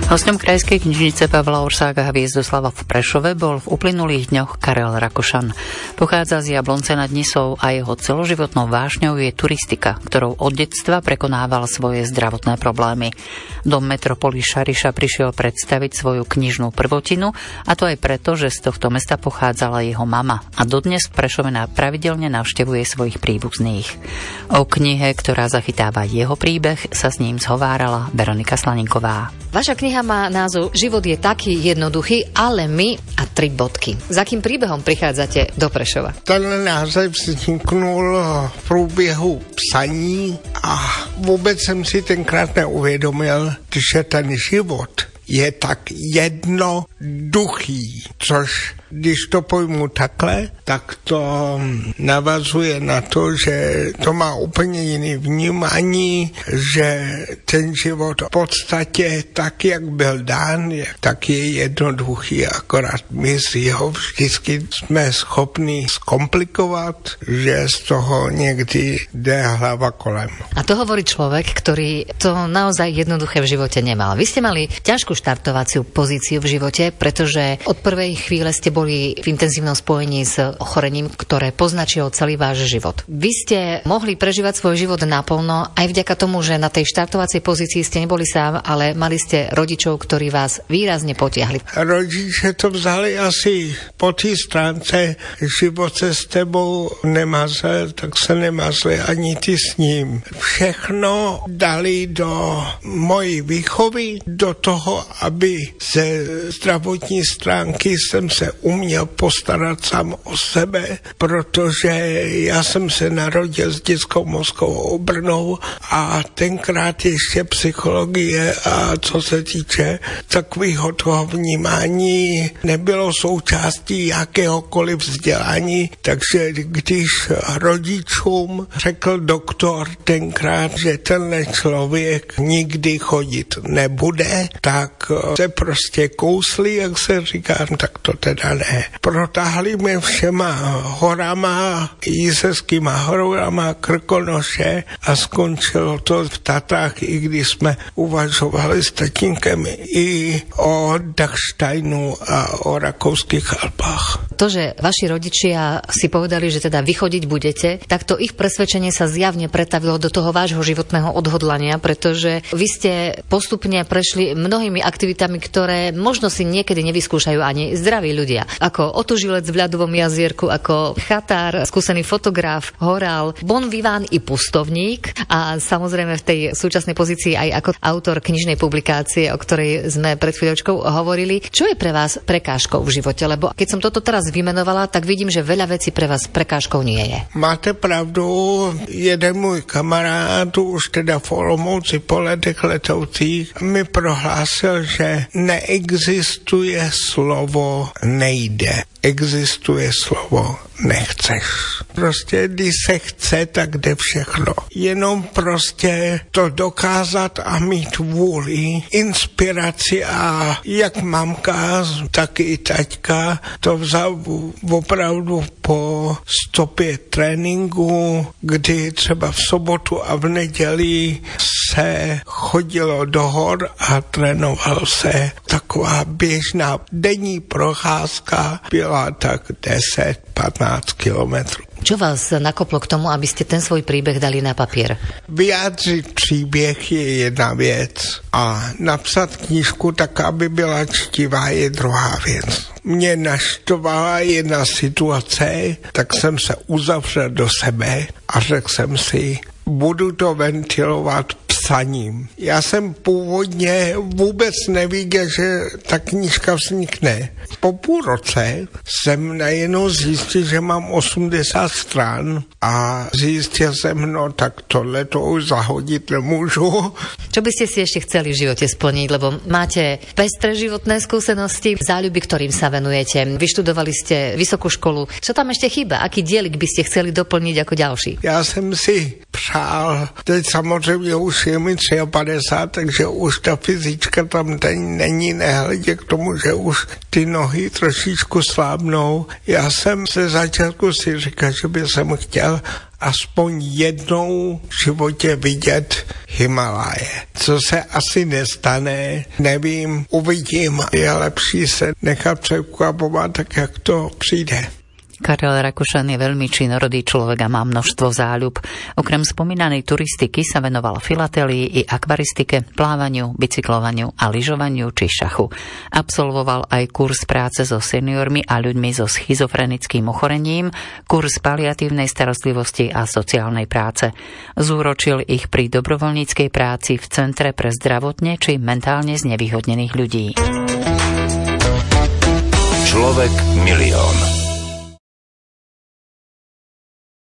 Hosťom Krajskej knižnice Pavla Orsága Hviezdoslava v Prešove bol v uplynulých dňoch Karel Rakušan. Pochádza z Jablonce nad Nisou a jeho celoživotnou vášňou je turistika, ktorou od detstva prekonával svoje zdravotné problémy. Do metropoly Šariša prišiel predstaviť svoju knižnú prvotinu, a to aj preto, že z tohto mesta pochádzala jeho mama a dodnes v Prešove pravidelne navštevuje svojich príbuzných. O knihe, ktorá zachytáva jeho príbeh, sa s ním zhovárala Veronika Slaninková. Vaša kniha má názov Život je taký jednoduchý, ale my a 3 bodky. Za akým príbehom prichádzate do Prešova? Ten název vzniknul v průběhu psaní a vůbec jsem si tenkrát neuvědomil, že ten život je tak jednoduchý, což když to pojmu takhle, tak to navazuje na to, že to má úplně jiný vnímání, že ten život v podstatě tak, jak byl dán, tak je jednoduchý, akorát my si ho vždycky jsme schopni zkomplikovat, že z toho někdy jde hlava kolem. A to hovorí človek, ktorý to naozaj jednoduché v živote nemal. Vy ste mali ťažkú štartovaciu pozíciu v živote, pretože od prvej chvíle ste boli v intenzívnom spojení s ochorením, ktoré poznačilo celý váš život. Vy ste mohli prežívať svoj život naplno aj vďaka tomu, že na tej štartovacej pozícii ste neboli sám, ale mali ste rodičov, ktorí vás výrazne potiahli. Rodiče to vzali asi po té stránce, život se s tebou nemazl, tak se nemazli ani ty s ním. Všechno dali do mojí výchovy, do toho, aby ze zdravotní stránky jsem se uměl postarat sám o sebe, protože já jsem se narodil s dětskou mozkovou obrnou a tenkrát ještě psychologie a co se týče takového toho vnímání nebylo součástí jakéhokoliv vzdělání, takže když rodičům řekl doktor tenkrát, že tenhle člověk nikdy chodit nebude, tak se prostě kousli, jak se říká, tak to teda ne. Protáhli mě všema horama, Jízerskýma horama, Krkonoše a skončilo to v Tatrách, i když jsme uvažovali s tatínkem i o Dachsteinu a o rakouských Alpách. To, že vaši rodičia si povedali, že teda vychodiť budete, tak to ich presvedčenie sa zjavne pretavilo do toho vášho životného odhodlania, pretože vy ste postupne prešli mnohými aktivitami, ktoré možno si niekedy nevyskúšajú ani zdraví ľudia. Ako otužilec v ľadovom jazierku, ako chatár, skúsený fotograf, horál, bon vivant i pustovník a samozrejme v tej súčasnej pozícii aj ako autor knižnej publikácie, o ktorej sme pred chvíľočkou hovorili. Čo je pre vás prekážkou v živote? Lebo keď som toto teraz vymenovala, tak vidím, že veľa vecí pre vás prekážkou nie je. Máte pravdu, jeden můj kamarád, už teda v Olomouci po letech letoucích, mi prohlásil, že neexistuje slovo nejde. Existuje slovo nechceš. Prostě, když se chce, tak jde všechno. Jenom prostě to dokázat a mít vůli, inspiraci a jak mamka, tak i taťka to vzal opravdu po stopě tréninku, kdy třeba v sobotu a v neděli se chodilo do hor a trénoval se. Taková běžná denní procházka byla tak 10-15 kilometrů. Čo vás nakoplo k tomu, aby ste ten svoj príbeh dali na papier? Vyjádřit příběh je jedna věc a napsat knížku tak, aby byla čtivá, je druhá věc. Mě naštvala jedna situace, tak jsem se uzavřel do sebe a řekl jsem si, budu to ventilovat psaním. Já jsem původně vůbec nevěděl, že ta knížka vznikne. Po půl roce jsem najednou zjistil, že mám 80 stran a zjistil jsem, no tak tohle to už zahodit nemůžu. Čo by ste si ešte chceli v živote splniť, lebo máte pestré životné skúsenosti, záľuby, ktorým sa venujete. Vyštudovali ste vysokú školu. Čo tam ešte chýba? Aký dielik by ste chceli doplniť ako ďalší? Já jsem si přál. Teď samozřejmě už je mi 53, takže už ta fyzička tam není, nehledě k tomu, že už ty nohy trošičku slábnou. Já jsem ze začátku si říkal, že by jsem chtěl aspoň jednou v životě vidět Himaláje. Co se asi nestane, nevím, uvidím. Je lepší se nechat překvapovat, tak jak to přijde. Karel Rakušan je veľmi činorodý človek a má množstvo záľub. Okrem spomínanej turistiky sa venoval filatelii i akvaristike, plávaniu, bicyklovaniu a lyžovaniu či šachu. Absolvoval aj kurz práce so seniormi a ľuďmi so schizofrenickým ochorením, kurz paliatívnej starostlivosti a sociálnej práce. Zúročil ich pri dobrovoľníckej práci v Centre pre zdravotne či mentálne znevýhodnených ľudí. Človek milión.